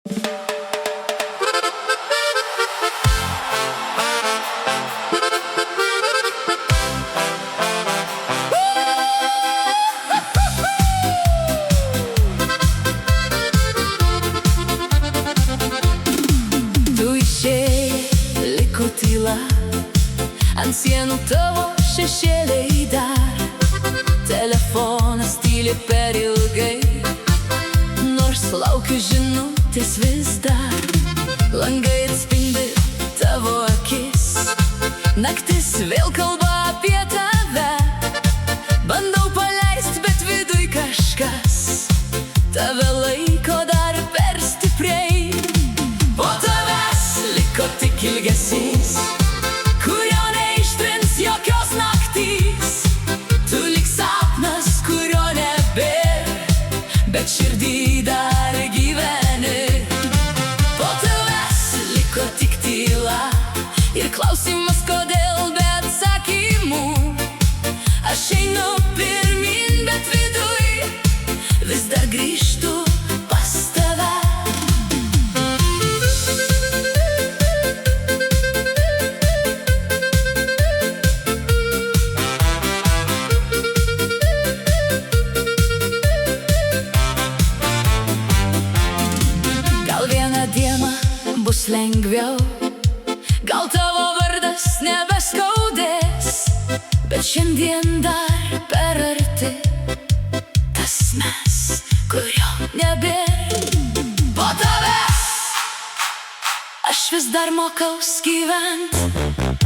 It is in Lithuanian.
Tu išėjai, liko tyla, ant sienų tavo šešėliai dar. Telefonas tyli per ilgai, nors laukiu žinutės vis dar. Langai atspindi tavo akis, naktis vėl kalba apie tave. Bandau paleist, bet viduj kažkas tave laiko dar per stipriai. Po tavęs liko tik ilgesys, kurio neištrins jokios naktys. Tu lyg sapnas, kurio nebėr, bet širdį dar gyveni. Po tavęs liko tik tyla ir klausimas, kodėl be atsakymų. Aš einu pirmin, bet viduj vis dar grįžtu pas tave. Gal vieną dieną bus lengviau, gal tavo vardas nebeskaudės, bet šiandien dar per arti tas mes, kurio nebėr. Po tavęs aš vis dar mokaus gyvent.